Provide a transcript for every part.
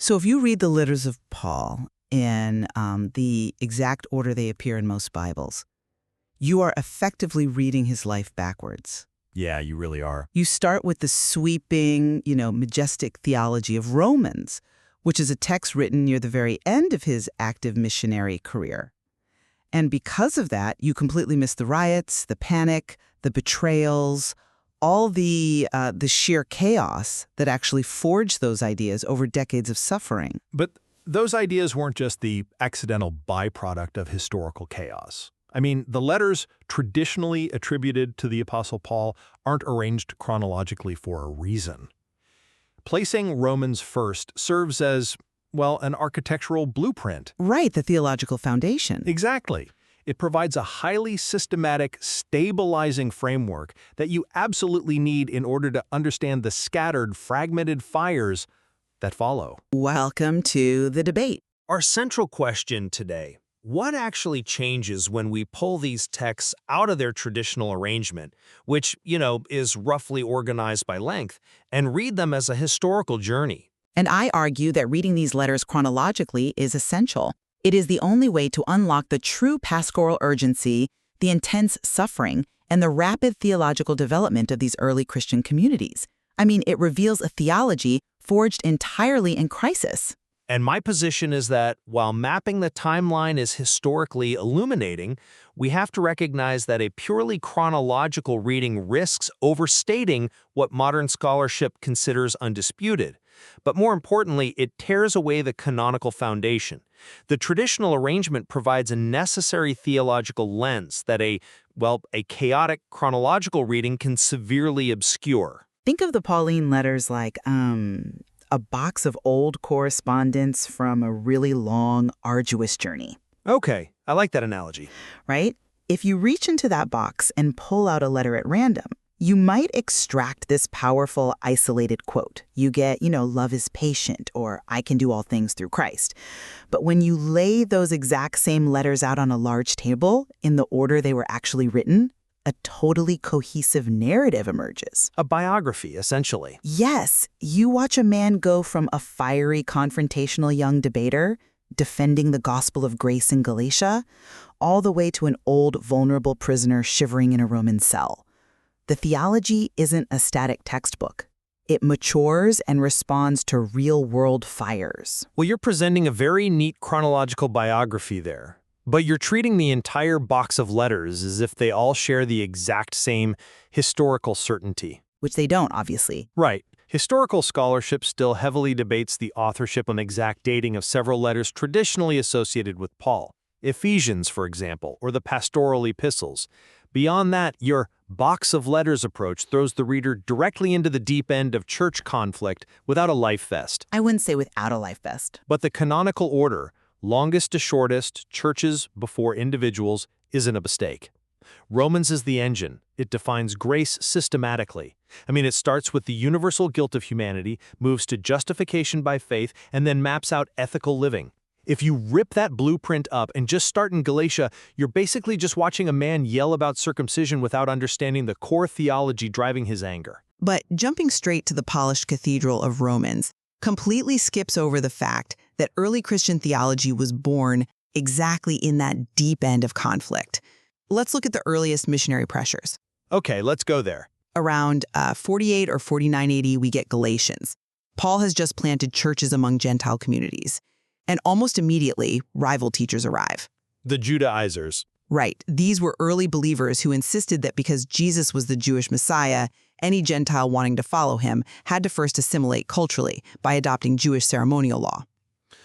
So if you read the letters of Paul in the exact order they appear in most Bibles, you are effectively reading his life backwards. Yeah, you really are. You start with the sweeping, majestic theology of Romans, which is a text written near the very end of his active missionary career. And because of that, you completely miss the riots, the panic, the betrayals, all the sheer chaos that actually forged those ideas over decades of suffering. But those ideas weren't just the accidental byproduct of historical chaos. I mean, the letters traditionally attributed to the Apostle Paul aren't arranged chronologically for a reason. Placing Romans first serves as, well, an architectural blueprint. Right, the theological foundation. Exactly. It provides a highly systematic, stabilizing framework that you absolutely need in order to understand the scattered, fragmented fires that follow. Welcome to the debate. Our central question today: what actually changes when we pull these texts out of their traditional arrangement, which, is roughly organized by length, and read them as a historical journey? And I argue that reading these letters chronologically is essential. It is the only way to unlock the true pastoral urgency, the intense suffering, and the rapid theological development of these early Christian communities. I mean, it reveals a theology forged entirely in crisis. And my position is that while mapping the timeline is historically illuminating, we have to recognize that a purely chronological reading risks overstating what modern scholarship considers undisputed. But more importantly, it tears away the canonical foundation. The traditional arrangement provides a necessary theological lens that a chaotic chronological reading can severely obscure. Think of the Pauline letters like a box of old correspondence from a really long, arduous journey. Okay, I like that analogy. Right? If you reach into that box and pull out a letter at random, you might extract this powerful, isolated quote. You get, love is patient, or I can do all things through Christ. But when you lay those exact same letters out on a large table in the order they were actually written, a totally cohesive narrative emerges. A biography, essentially. Yes, you watch a man go from a fiery, confrontational young debater, defending the gospel of grace in Galatia, all the way to an old, vulnerable prisoner shivering in a Roman cell. The theology isn't a static textbook. It matures and responds to real-world fires. Well, you're presenting a very neat chronological biography there. But you're treating the entire box of letters as if they all share the exact same historical certainty. Which they don't, obviously. Right. Historical scholarship still heavily debates the authorship and exact dating of several letters traditionally associated with Paul. Ephesians, for example, or the pastoral epistles. Beyond that, your box of letters approach throws the reader directly into the deep end of church conflict without a life vest. I wouldn't say without a life vest. But the canonical order, longest to shortest, churches before individuals, isn't a mistake. Romans is the engine. It defines grace systematically. It starts with the universal guilt of humanity, moves to justification by faith, and then maps out ethical living. If you rip that blueprint up and just start in Galatia, you're basically just watching a man yell about circumcision without understanding the core theology driving his anger. But jumping straight to the polished cathedral of Romans completely skips over the fact that early Christian theology was born exactly in that deep end of conflict. Let's look at the earliest missionary pressures. Okay, let's go there. Around 48 or 49 AD, we get Galatians. Paul has just planted churches among Gentile communities. And almost immediately, rival teachers arrive. The Judaizers. Right. These were early believers who insisted that because Jesus was the Jewish Messiah, any Gentile wanting to follow him had to first assimilate culturally by adopting Jewish ceremonial law.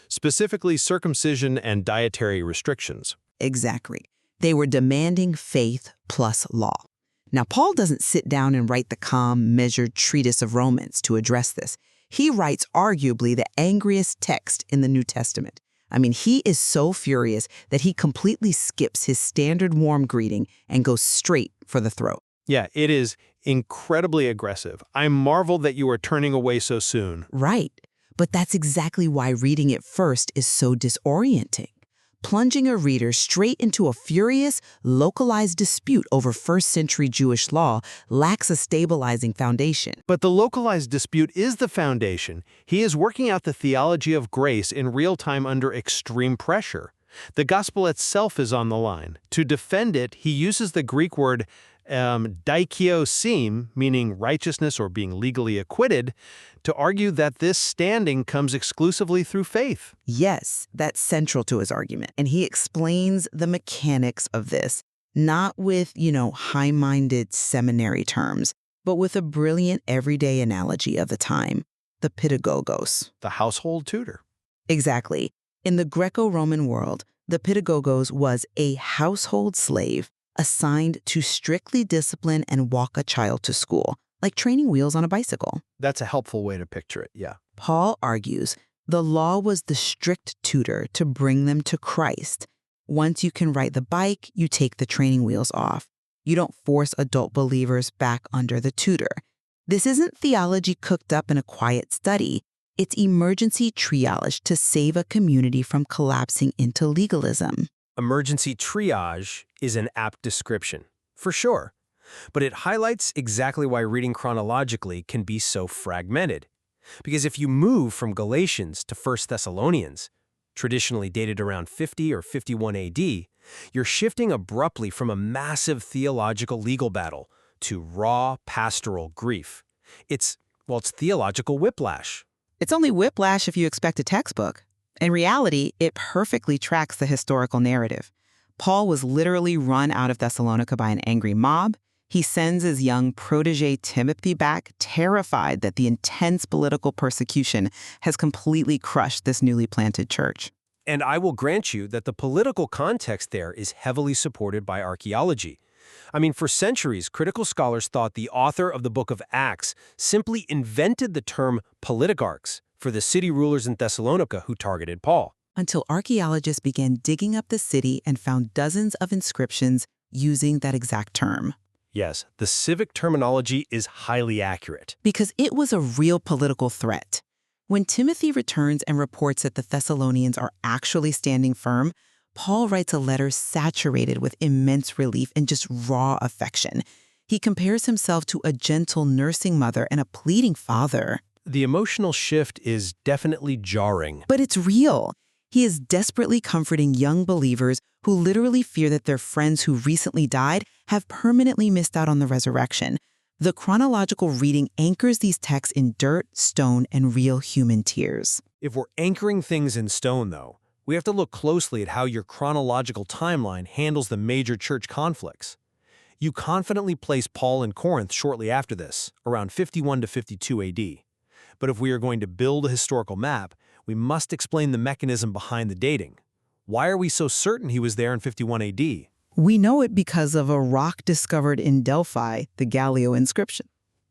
Specifically, circumcision and dietary restrictions. Exactly. They were demanding faith plus law. Now, Paul doesn't sit down and write the calm, measured treatise of Romans to address this. He writes arguably the angriest text in the New Testament. He is so furious that he completely skips his standard warm greeting and goes straight for the throat. Yeah, it is incredibly aggressive. I marvel that you are turning away so soon. Right. But that's exactly why reading it first is so disorienting. plunging a reader straight into a furious, localized dispute over first-century Jewish law lacks a stabilizing foundation. But the localized dispute is the foundation. He is working out the theology of grace in real time under extreme pressure. The gospel itself is on the line. To defend it, he uses the Greek word dikaiosem, meaning righteousness or being legally acquitted, to argue that this standing comes exclusively through faith. Yes, that's central to his argument. And he explains the mechanics of this, not with, high-minded seminary terms, but with a brilliant everyday analogy of the time, the pedagogos. The household tutor. Exactly. In the Greco-Roman world, the pedagogos was a household slave assigned to strictly discipline and walk a child to school, like training wheels on a bicycle. That's a helpful way to picture it, yeah. Paul argues the law was the strict tutor to bring them to Christ. Once you can ride the bike, you take the training wheels off. You don't force adult believers back under the tutor. This isn't theology cooked up in a quiet study. It's emergency triage to save a community from collapsing into legalism. Emergency triage is an apt description, for sure. But it highlights exactly why reading chronologically can be so fragmented. Because if you move from Galatians to 1 Thessalonians, traditionally dated around 50 or 51 AD, you're shifting abruptly from a massive theological legal battle to raw pastoral grief. It's theological whiplash. It's only whiplash if you expect a textbook. In reality, it perfectly tracks the historical narrative. Paul was literally run out of Thessalonica by an angry mob. He sends his young protege Timothy back, terrified that the intense political persecution has completely crushed this newly planted church. And I will grant you that the political context there is heavily supported by archaeology. For centuries, critical scholars thought the author of the book of Acts simply invented the term politicarchs for the city rulers in Thessalonica who targeted Paul. Until archaeologists began digging up the city and found dozens of inscriptions using that exact term. Yes, the civic terminology is highly accurate. Because it was a real political threat. When Timothy returns and reports that the Thessalonians are actually standing firm, Paul writes a letter saturated with immense relief and just raw affection. He compares himself to a gentle nursing mother and a pleading father. The emotional shift is definitely jarring. But it's real. He is desperately comforting young believers who literally fear that their friends who recently died have permanently missed out on the resurrection. The chronological reading anchors these texts in dirt, stone, and real human tears. If we're anchoring things in stone, though, we have to look closely at how your chronological timeline handles the major church conflicts. You confidently place Paul in Corinth shortly after this, around 51 to 52 AD. But if we are going to build a historical map, we must explain the mechanism behind the dating. Why are we so certain he was there in 51 AD? We know it because of a rock discovered in Delphi, the Gallio inscription.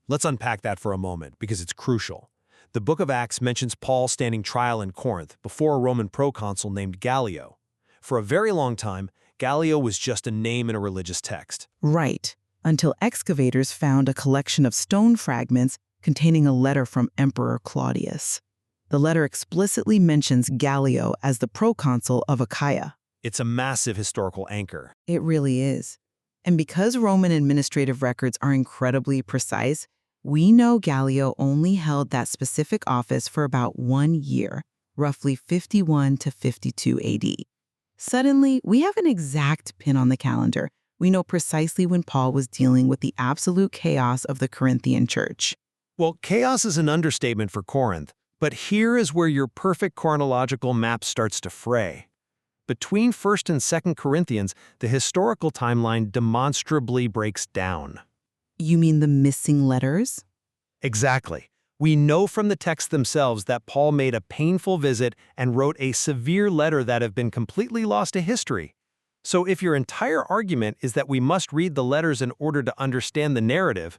Let's unpack that for a moment, because it's crucial. The book of Acts mentions Paul standing trial in Corinth before a Roman proconsul named Gallio. For a very long time, Gallio was just a name in a religious text. Right, until excavators found a collection of stone fragments containing a letter from Emperor Claudius. The letter explicitly mentions Gallio as the proconsul of Achaia. It's a massive historical anchor. It really is. And because Roman administrative records are incredibly precise, we know Gallio only held that specific office for about 1 year, roughly 51 to 52 AD. Suddenly, we have an exact pin on the calendar. We know precisely when Paul was dealing with the absolute chaos of the Corinthian church. Well, chaos is an understatement for Corinth, but here is where your perfect chronological map starts to fray. Between 1st and 2nd Corinthians, the historical timeline demonstrably breaks down. You mean the missing letters? Exactly. We know from the texts themselves that Paul made a painful visit and wrote a severe letter that have been completely lost to history. So if your entire argument is that we must read the letters in order to understand the narrative,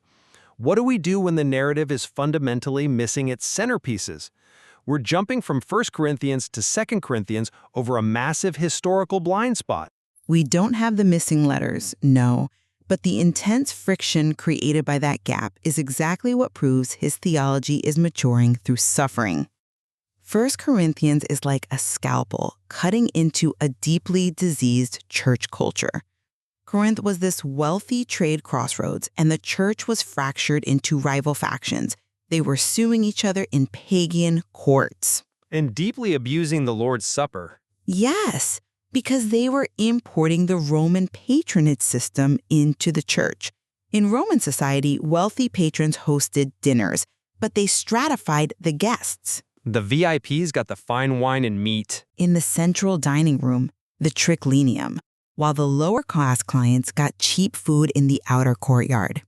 what do we do when the narrative is fundamentally missing its centerpieces? We're jumping from 1 Corinthians to 2 Corinthians over a massive historical blind spot. We don't have the missing letters, no, but the intense friction created by that gap is exactly what proves his theology is maturing through suffering. 1 Corinthians is like a scalpel cutting into a deeply diseased church culture. Corinth was this wealthy trade crossroads, and the church was fractured into rival factions. They were suing each other in pagan courts. And deeply abusing the Lord's Supper. Yes, because they were importing the Roman patronage system into the church. In Roman society, wealthy patrons hosted dinners, but they stratified the guests. The VIPs got the fine wine and meat. In the central dining room, the triclinium, while the lower-class clients got cheap food in the outer courtyard.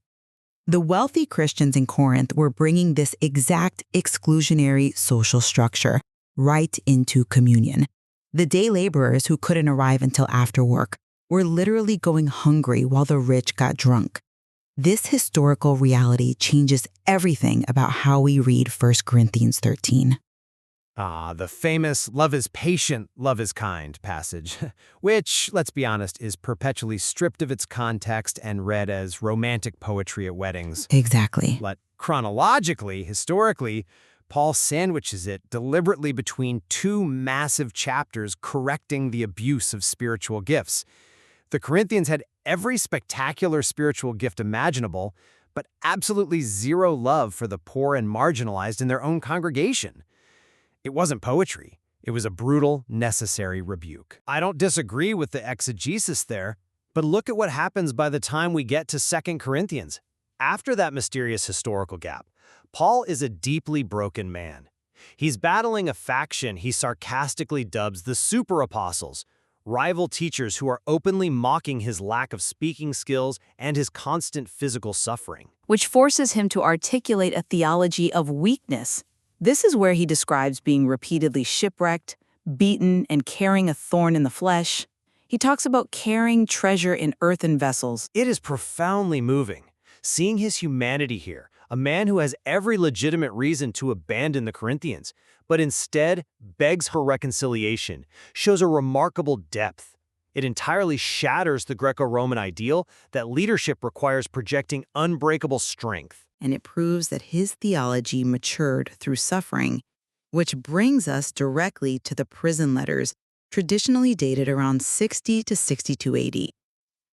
The wealthy Christians in Corinth were bringing this exact exclusionary social structure right into communion. The day laborers who couldn't arrive until after work were literally going hungry while the rich got drunk. This historical reality changes everything about how we read 1 Corinthians 13. The famous love is patient, love is kind passage, which, let's be honest, is perpetually stripped of its context and read as romantic poetry at weddings. Exactly. But chronologically, historically, Paul sandwiches it deliberately between two massive chapters correcting the abuse of spiritual gifts. The Corinthians had every spectacular spiritual gift imaginable, but absolutely zero love for the poor and marginalized in their own congregation. It wasn't poetry. It was a brutal, necessary rebuke. I don't disagree with the exegesis there, but look at what happens by the time we get to 2 Corinthians. After that mysterious historical gap, Paul is a deeply broken man. He's battling a faction he sarcastically dubs the super apostles, rival teachers who are openly mocking his lack of speaking skills and his constant physical suffering. Which forces him to articulate a theology of weakness. This is where he describes being repeatedly shipwrecked, beaten, and carrying a thorn in the flesh. He talks about carrying treasure in earthen vessels. It is profoundly moving, seeing his humanity here, a man who has every legitimate reason to abandon the Corinthians, but instead begs for reconciliation, shows a remarkable depth. It entirely shatters the Greco-Roman ideal that leadership requires projecting unbreakable strength. And it proves that his theology matured through suffering, which brings us directly to the prison letters, traditionally dated around 60 to 62 AD.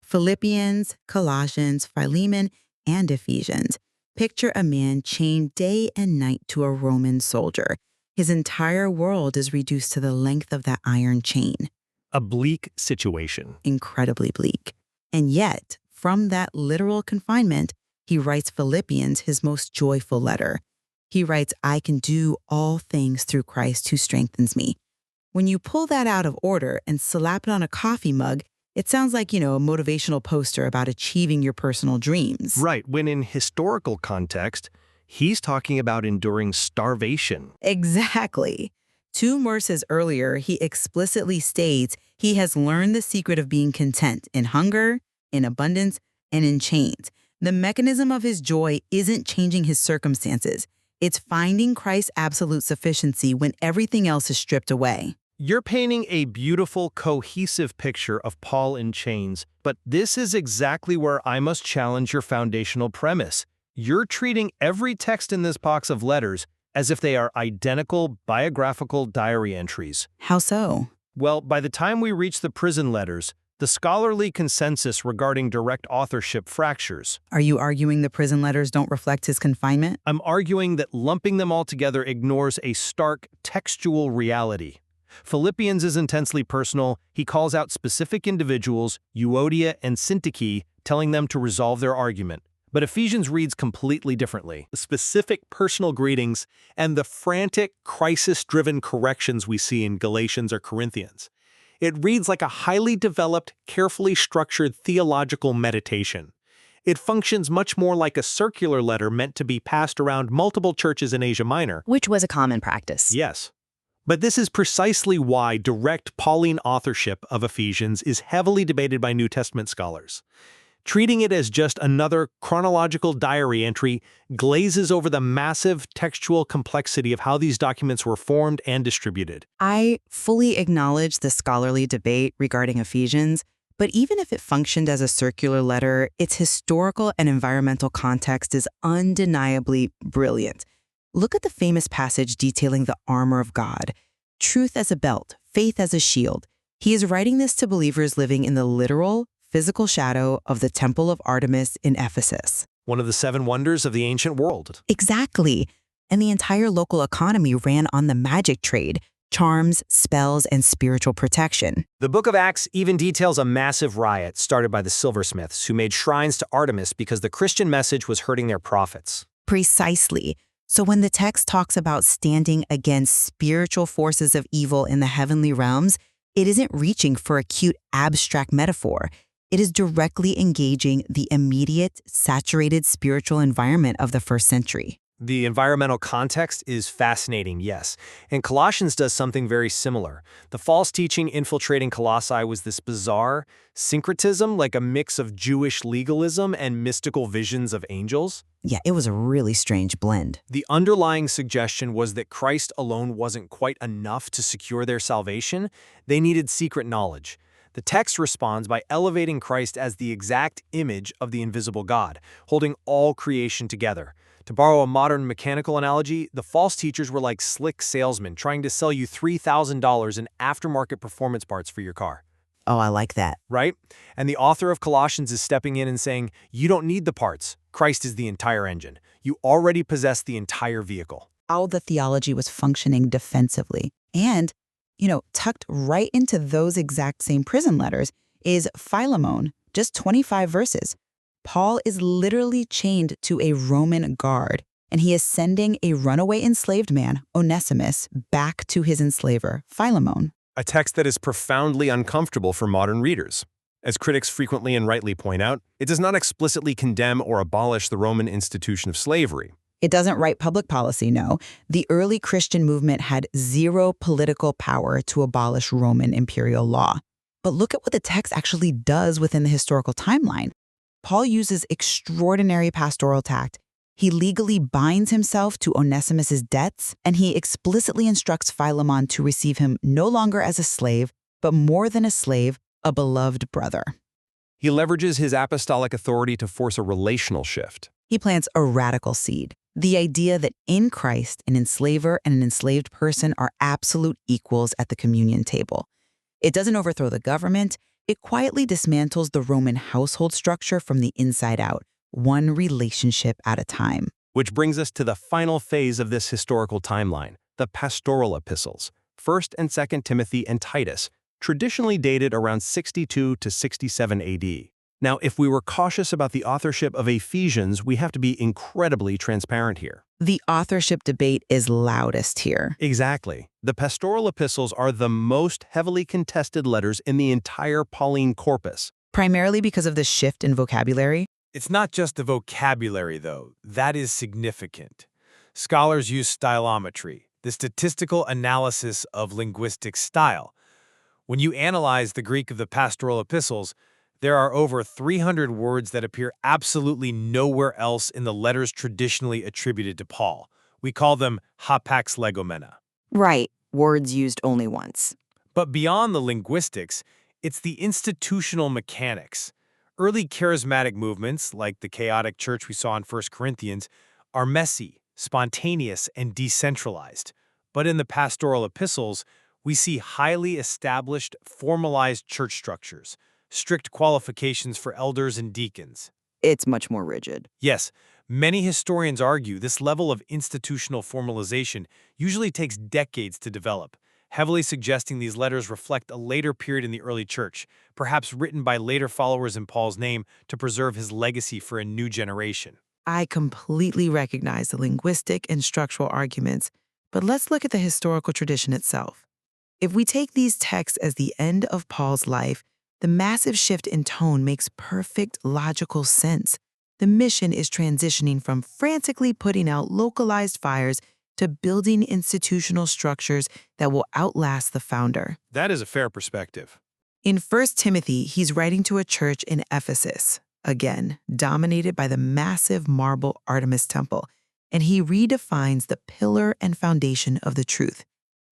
Philippians, Colossians, Philemon, and Ephesians picture a man chained day and night to a Roman soldier. His entire world is reduced to the length of that iron chain. A bleak situation. Incredibly bleak. And yet, from that literal confinement, he writes Philippians, his most joyful letter. He writes, I can do all things through Christ who strengthens me. When you pull that out of order and slap it on a coffee mug, it sounds like, a motivational poster about achieving your personal dreams. Right, when in historical context, he's talking about enduring starvation. Exactly. 2 verses earlier, he explicitly states he has learned the secret of being content in hunger, in abundance, and in chains. The mechanism of his joy isn't changing his circumstances. It's finding Christ's absolute sufficiency when everything else is stripped away. You're painting a beautiful, cohesive picture of Paul in chains, but this is exactly where I must challenge your foundational premise. You're treating every text in this box of letters as if they are identical biographical diary entries. How so? Well, by the time we reach the prison letters, the scholarly consensus regarding direct authorship fractures. Are you arguing the prison letters don't reflect his confinement? I'm arguing that lumping them all together ignores a stark textual reality. Philippians is intensely personal. He calls out specific individuals, Euodia and Syntyche, telling them to resolve their argument. But Ephesians reads completely differently. The specific personal greetings and the frantic, crisis-driven corrections we see in Galatians or Corinthians. It reads like a highly developed, carefully structured theological meditation. It functions much more like a circular letter meant to be passed around multiple churches in Asia Minor. Which was a common practice. Yes. But this is precisely why direct Pauline authorship of Ephesians is heavily debated by New Testament scholars. Treating it as just another chronological diary entry glazes over the massive textual complexity of how these documents were formed and distributed. I fully acknowledge the scholarly debate regarding Ephesians, but even if it functioned as a circular letter, its historical and environmental context is undeniably brilliant. Look at the famous passage detailing the armor of God. Truth as a belt, faith as a shield. He is writing this to believers living in the literal, physical shadow of the Temple of Artemis in Ephesus. One of the 7 wonders of the ancient world. Exactly. And the entire local economy ran on the magic trade, charms, spells, and spiritual protection. The book of Acts even details a massive riot started by the silversmiths who made shrines to Artemis because the Christian message was hurting their profits. Precisely. So when the text talks about standing against spiritual forces of evil in the heavenly realms, it isn't reaching for a cute abstract metaphor. It is directly engaging the immediate, saturated spiritual environment of the first century. The environmental context is fascinating, yes, and Colossians does something very similar. The false teaching infiltrating Colossae was this bizarre syncretism, like a mix of Jewish legalism and mystical visions of angels. Yeah, it was a really strange blend. The underlying suggestion was that Christ alone wasn't quite enough to secure their salvation. They needed secret knowledge. The text responds by elevating Christ as the exact image of the invisible God, holding all creation together. To borrow a modern mechanical analogy, the false teachers were like slick salesmen trying to sell you $3,000 in aftermarket performance parts for your car. Oh, I like that. Right? And the author of Colossians is stepping in and saying, you don't need the parts. Christ is the entire engine. You already possess the entire vehicle. How the theology was functioning defensively. And, tucked right into those exact same prison letters is Philemon, just 25 verses. Paul is literally chained to a Roman guard, and he is sending a runaway enslaved man, Onesimus, back to his enslaver, Philemon. A text that is profoundly uncomfortable for modern readers. As critics frequently and rightly point out, it does not explicitly condemn or abolish the Roman institution of slavery. It doesn't write public policy, no. The early Christian movement had zero political power to abolish Roman imperial law. But look at what the text actually does within the historical timeline. Paul uses extraordinary pastoral tact. He legally binds himself to Onesimus's debts, and he explicitly instructs Philemon to receive him no longer as a slave, but more than a slave, a beloved brother. He leverages his apostolic authority to force a relational shift. He plants a radical seed, the idea that in Christ, an enslaver and an enslaved person are absolute equals at the communion table. It doesn't overthrow the government. It quietly dismantles the Roman household structure from the inside out, one relationship at a time. Which brings us to the final phase of this historical timeline, the pastoral epistles, 1st and 2nd Timothy and Titus, traditionally dated around 62 to 67 AD. Now, if we were cautious about the authorship of Ephesians, we have to be incredibly transparent here. The authorship debate is loudest here. Exactly. The pastoral epistles are the most heavily contested letters in the entire Pauline corpus. Primarily because of the shift in vocabulary. It's not just the vocabulary, though. That is significant. Scholars use stylometry, the statistical analysis of linguistic style. When you analyze the Greek of the pastoral epistles, there are over 300 words that appear absolutely nowhere else in the letters traditionally attributed to Paul. We call them hapax legomena. Right, words used only once. But beyond the linguistics, it's the institutional mechanics. Early charismatic movements, like the chaotic church we saw in 1 Corinthians, are messy, spontaneous, and decentralized. But in the pastoral epistles, we see highly established, formalized church structures, strict qualifications for elders and deacons. It's much more rigid. Yes, many historians argue this level of institutional formalization usually takes decades to develop, heavily suggesting these letters reflect a later period in the early church, perhaps written by later followers in Paul's name to preserve his legacy for a new generation. I completely recognize the linguistic and structural arguments, but let's look at the historical tradition itself. If we take these texts as the end of Paul's life, the massive shift in tone makes perfect logical sense. The mission is transitioning from frantically putting out localized fires to building institutional structures that will outlast the founder. That is a fair perspective. In 1 Timothy, he's writing to a church in Ephesus, again, dominated by the massive marble Artemis temple, and he redefines the pillar and foundation of the truth.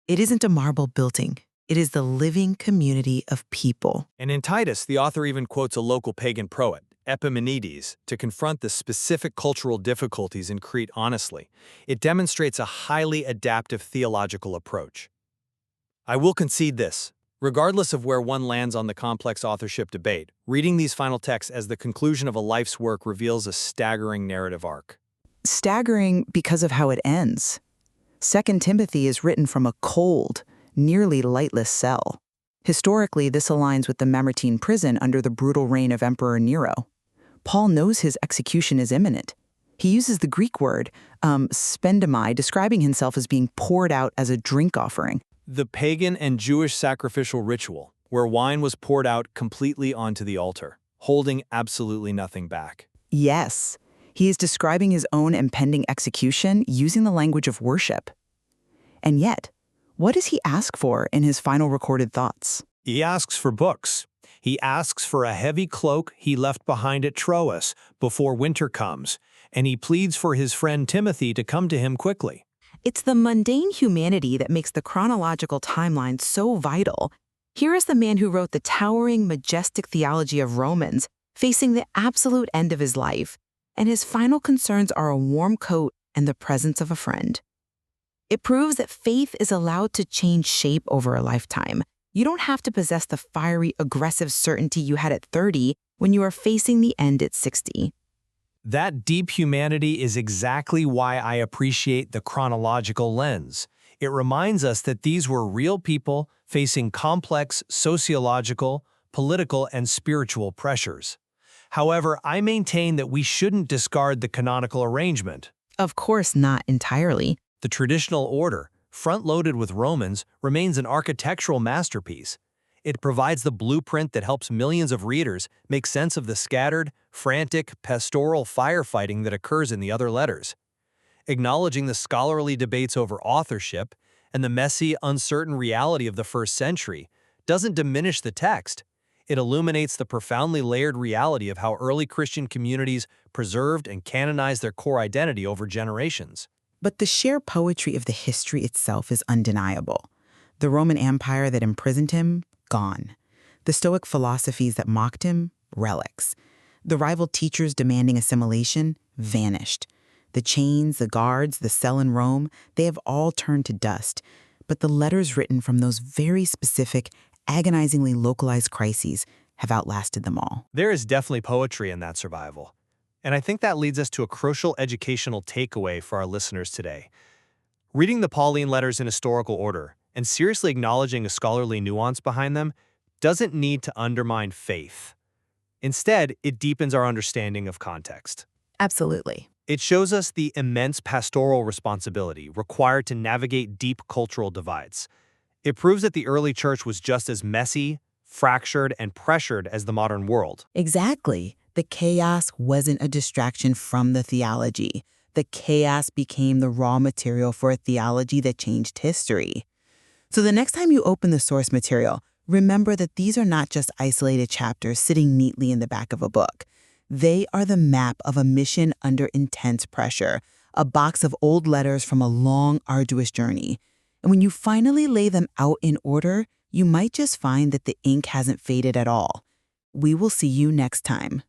It isn't a marble building. It is the living community of people. And in Titus, the author even quotes a local pagan poet, Epimenides to confront the specific cultural difficulties in Crete honestly. It demonstrates a highly adaptive theological approach. I will concede this. Regardless of where one lands on the complex authorship debate, reading these final texts as the conclusion of a life's work reveals a staggering narrative arc. Staggering because of how it ends. 2 Timothy is written from a cold, nearly lightless cell. Historically, this aligns with the Mamertine prison under the brutal reign of Emperor Nero. Paul knows his execution is imminent. He uses the Greek word, spendamai, describing himself as being poured out as a drink offering. The pagan and Jewish sacrificial ritual, where wine was poured out completely onto the altar, holding absolutely nothing back. Yes, he is describing his own impending execution using the language of worship. And yet, what does he ask for in his final recorded thoughts? He asks for books. He asks for a heavy cloak he left behind at Troas before winter comes, and he pleads for his friend Timothy to come to him quickly. It's the mundane humanity that makes the chronological timeline so vital. Here is the man who wrote the towering, majestic theology of Romans, facing the absolute end of his life, and his final concerns are a warm coat and the presence of a friend. It proves that faith is allowed to change shape over a lifetime. You don't have to possess the fiery, aggressive certainty you had at 30 when you are facing the end at 60. That deep humanity is exactly why I appreciate the chronological lens. It reminds us that these were real people facing complex sociological, political, and spiritual pressures. However, I maintain that we shouldn't discard the canonical arrangement. Of course, not entirely. The traditional order, front-loaded with Romans, remains an architectural masterpiece. It provides the blueprint that helps millions of readers make sense of the scattered, frantic, pastoral firefighting that occurs in the other letters. Acknowledging the scholarly debates over authorship and the messy, uncertain reality of the first century doesn't diminish the text. It illuminates the profoundly layered reality of how early Christian communities preserved and canonized their core identity over generations. But the sheer poetry of the history itself is undeniable. The Roman Empire that imprisoned him, gone. The Stoic philosophies that mocked him, relics. The rival teachers demanding assimilation, vanished. The chains, the guards, the cell in Rome, they have all turned to dust. But the letters written from those very specific, agonizingly localized crises have outlasted them all. There is definitely poetry in that survival. And I think that leads us to a crucial educational takeaway for our listeners today. Reading the Pauline letters in historical order and seriously acknowledging a scholarly nuance behind them doesn't need to undermine faith. Instead, it deepens our understanding of context. Absolutely. It shows us the immense pastoral responsibility required to navigate deep cultural divides. It proves that the early church was just as messy, fractured, and pressured as the modern world. Exactly. The chaos wasn't a distraction from the theology. The chaos became the raw material for a theology that changed history. So the next time you open the source material, remember that these are not just isolated chapters sitting neatly in the back of a book. They are the map of a mission under intense pressure, a box of old letters from a long, arduous journey. And when you finally lay them out in order, you might just find that the ink hasn't faded at all. We will see you next time.